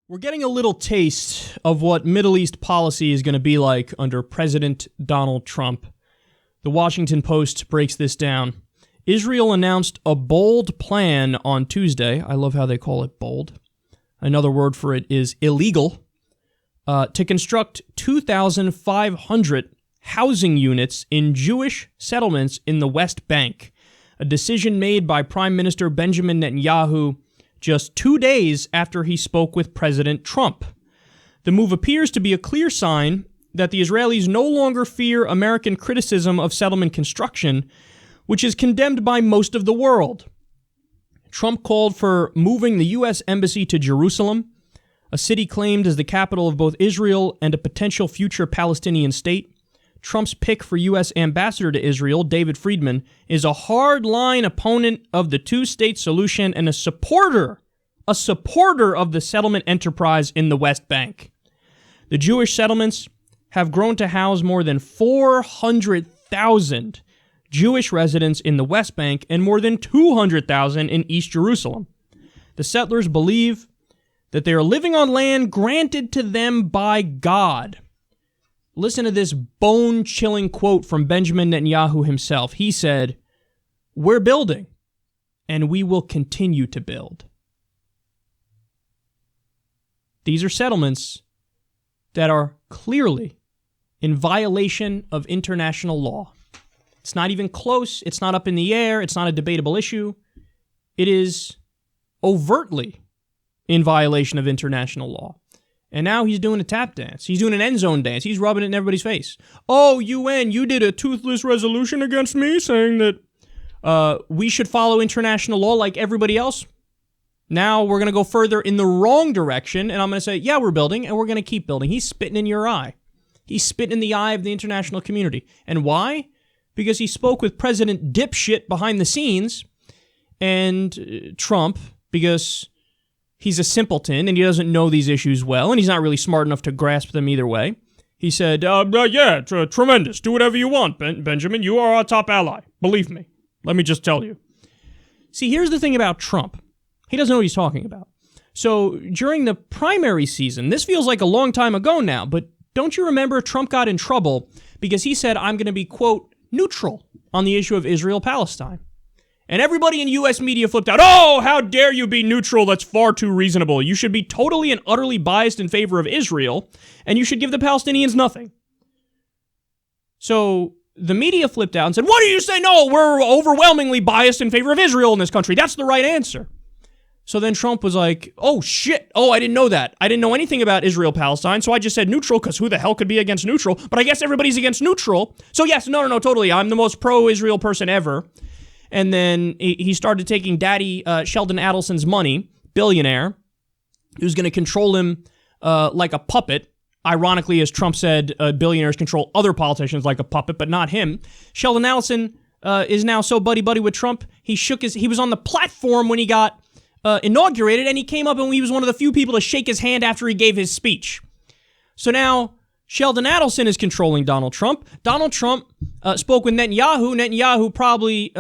We're getting a little taste of what Middle East policy is going to be like under President Donald Trump. The Washington Post breaks this down. Israel announced a bold plan on Tuesday. I love how they call it bold. Another word for it is illegal. To construct 2,500 housing units in Jewish settlements in the West Bank. A decision made by Prime Minister Benjamin Netanyahu just 2 days after he spoke with President Trump. The move appears to be a clear sign that the Israelis no longer fear American criticism of settlement construction, which is condemned by most of the world. Trump called for moving the U.S. Embassy to Jerusalem, a city claimed as the capital of both Israel and a potential future Palestinian state. Trump's pick for U.S. ambassador to Israel, David Friedman, is a hard-line opponent of the two-state solution and a supporter of the settlement enterprise in the West Bank. The Jewish settlements have grown to house more than 400,000 Jewish residents in the West Bank and more than 200,000 in East Jerusalem. The settlers believe that they are living on land granted to them by God. Listen to this bone-chilling quote from Benjamin Netanyahu himself. He said, "We're building, and we will continue to build." These are settlements that are clearly in violation of international law. It's not even close. It's not up in the air. It's not a debatable issue. It is overtly in violation of international law. And now he's doing a tap dance. He's doing an end zone dance. He's rubbing it in everybody's face. Oh, UN, you did a toothless resolution against me saying that we should follow international law like everybody else. Now we're going to go further in the wrong direction, and I'm going to say, yeah, we're building, and we're going to keep building. He's spitting in your eye. He's spitting in the eye of the international community. And why? Because he spoke with President Dipshit behind the scenes, and Trump, because he's a simpleton, and he doesn't know these issues well, and he's not really smart enough to grasp them either way. He said, tremendous. Do whatever you want, Benjamin. You are our top ally. Believe me. Let me just tell you. See, here's the thing about Trump. He doesn't know what he's talking about. So, during the primary season, this feels like a long time ago now, but don't you remember Trump got in trouble because he said, I'm going to be, quote, neutral on the issue of Israel-Palestine. And everybody in U.S. media flipped out. Oh, how dare you be neutral? That's far too reasonable. You should be totally and utterly biased in favor of Israel, and you should give the Palestinians nothing. So the media flipped out and said, what do you say? No, we're overwhelmingly biased in favor of Israel in this country. That's the right answer. So then Trump was like, oh, shit. Oh, I didn't know that. I didn't know anything about Israel-Palestine, so I just said neutral because who the hell could be against neutral? But I guess everybody's against neutral. So yes, no, totally. I'm the most pro-Israel person ever. And then he started taking Daddy Sheldon Adelson's money, billionaire, who's going to control him like a puppet. Ironically, as Trump said, billionaires control other politicians like a puppet, but not him. Sheldon Adelson is now so buddy-buddy with Trump, he was on the platform when he got inaugurated, and he came up and he was one of the few people to shake his hand after he gave his speech. So now Sheldon Adelson is controlling Donald Trump. Donald Trump spoke with Netanyahu. Netanyahu probably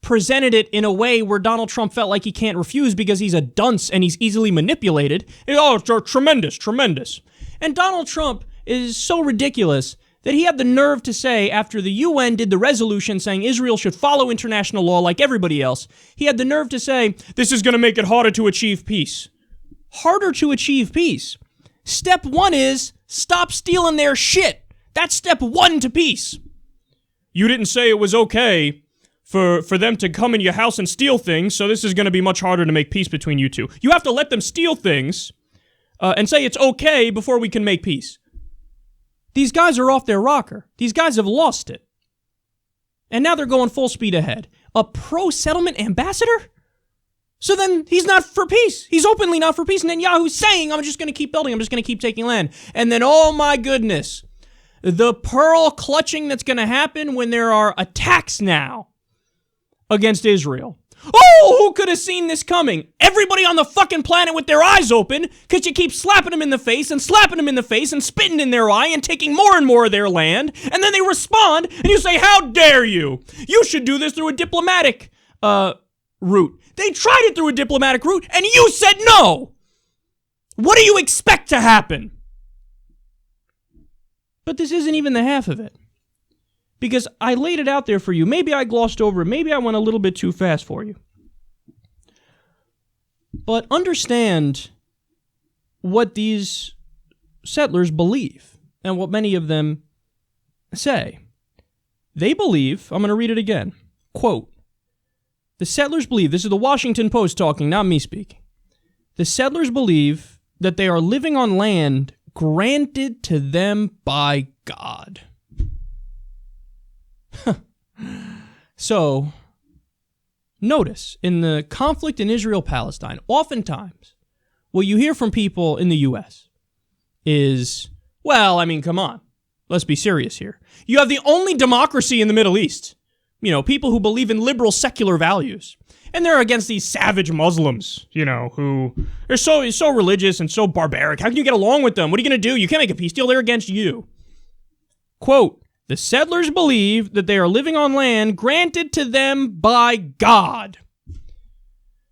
presented it in a way where Donald Trump felt like he can't refuse because he's a dunce and he's easily manipulated. Oh, tremendous. And Donald Trump is so ridiculous that he had the nerve to say, after the UN did the resolution saying Israel should follow international law like everybody else, he had the nerve to say, this is going to make it harder to achieve peace. Harder to achieve peace. Step one is stop stealing their shit. That's step one to peace. You didn't say it was okay for them to come in your house and steal things, so this is going to be much harder to make peace between you two. You have to let them steal things and say it's okay before we can make peace. These guys are off their rocker. These guys have lost it. And now they're going full speed ahead. A pro-settlement ambassador? So then he's not for peace. He's openly not for peace. And Netanyahu's saying, I'm just going to keep building. I'm just going to keep taking land. And then, oh my goodness, the pearl clutching that's going to happen when there are attacks now against Israel. Oh, who could have seen this coming? Everybody on the fucking planet with their eyes open because you keep slapping them in the face and slapping them in the face and spitting in their eye and taking more and more of their land. And then they respond and you say, how dare you? You should do this through a diplomatic route. They tried it through a diplomatic route and you said no. What do you expect to happen? But this isn't even the half of it. Because I laid it out there for you. Maybe I glossed over it. Maybe I went a little bit too fast for you. But understand what these settlers believe and what many of them say. They believe, I'm going to read it again, quote, the settlers believe, this is the Washington Post talking, not me speaking. The settlers believe that they are living on land granted to them by God. So, notice, in the conflict in Israel-Palestine, oftentimes, what you hear from people in the U.S. is, well, I mean, come on. Let's be serious here. You have the only democracy in the Middle East. You know, people who believe in liberal secular values. And they're against these savage Muslims, you know, who are so religious and so barbaric. How can you get along with them? What are you going to do? You can't make a peace deal. They're against you. Quote, the settlers believe that they are living on land granted to them by God.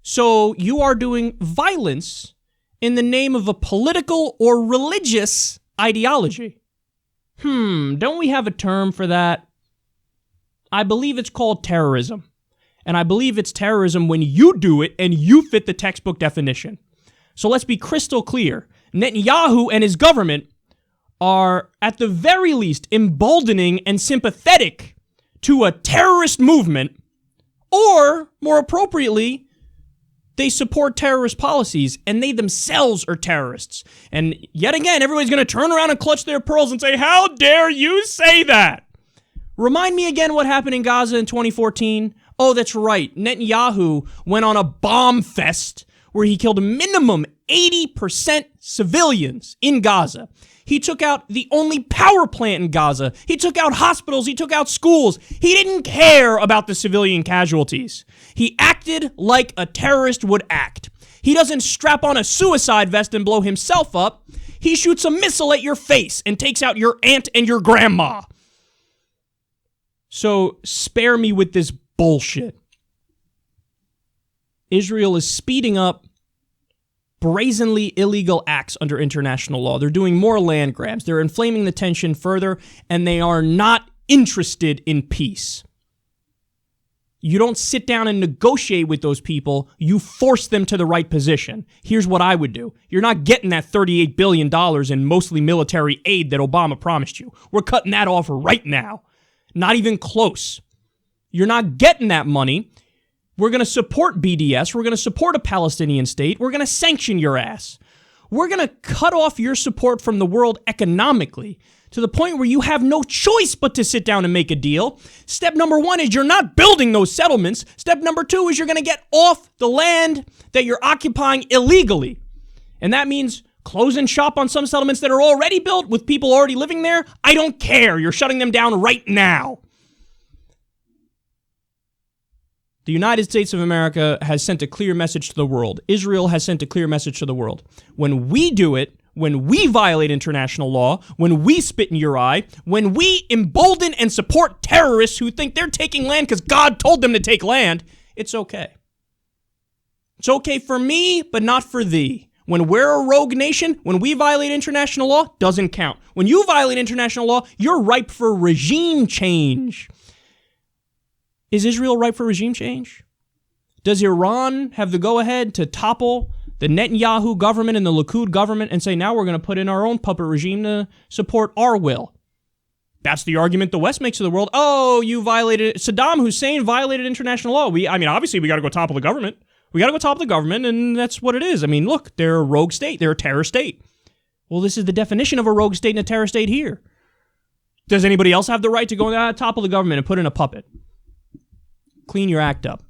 So you are doing violence in the name of a political or religious ideology. Don't we have a term for that? I believe it's called terrorism. And I believe it's terrorism when you do it and you fit the textbook definition. So let's be crystal clear. Netanyahu and his government are, at the very least, emboldening and sympathetic to a terrorist movement, or, more appropriately, they support terrorist policies, and they themselves are terrorists. And yet again, everybody's going to turn around and clutch their pearls and say, how dare you say that? Remind me again what happened in Gaza in 2014. Oh, that's right. Netanyahu went on a bomb fest where he killed a minimum 80% civilians in Gaza. He took out the only power plant in Gaza. He took out hospitals. He took out schools. He didn't care about the civilian casualties. He acted like a terrorist would act. He doesn't strap on a suicide vest and blow himself up. He shoots a missile at your face and takes out your aunt and your grandma. So spare me with this bullshit. Israel is speeding up brazenly illegal acts under international law. They're doing more land grabs. They're inflaming the tension further, and they are not interested in peace. You don't sit down and negotiate with those people. You force them to the right position. Here's what I would do. You're not getting that $38 billion in mostly military aid that Obama promised you. We're cutting that off right now. Not even close. You're not getting that money. We're going to support BDS. We're going to support a Palestinian state. We're going to sanction your ass. We're going to cut off your support from the world economically to the point where you have no choice but to sit down and make a deal. Step number one is you're not building those settlements. Step number two is you're going to get off the land that you're occupying illegally. And that means closing shop on some settlements that are already built with people already living there. I don't care. You're shutting them down right now. The United States of America has sent a clear message to the world. Israel has sent a clear message to the world. When we do it, when we violate international law, when we spit in your eye, when we embolden and support terrorists who think they're taking land because God told them to take land, it's okay. It's okay for me, but not for thee. When we're a rogue nation, when we violate international law, doesn't count. When you violate international law, you're ripe for regime change. Is Israel ripe for regime change? Does Iran have the go-ahead to topple the Netanyahu government and the Likud government and say, now we're going to put in our own puppet regime to support our will? That's the argument the West makes of the world. Oh, you violated, Saddam Hussein violated international law. Obviously we got to go topple the government. We got to go topple the government, and that's what it is. I mean, look, they're a rogue state. They're a terror state. Well, this is the definition of a rogue state and a terror state here. Does anybody else have the right to go topple the government and put in a puppet? Clean your act up.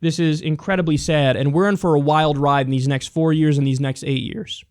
This is incredibly sad, and we're in for a wild ride in these next 4 years and these next 8 years.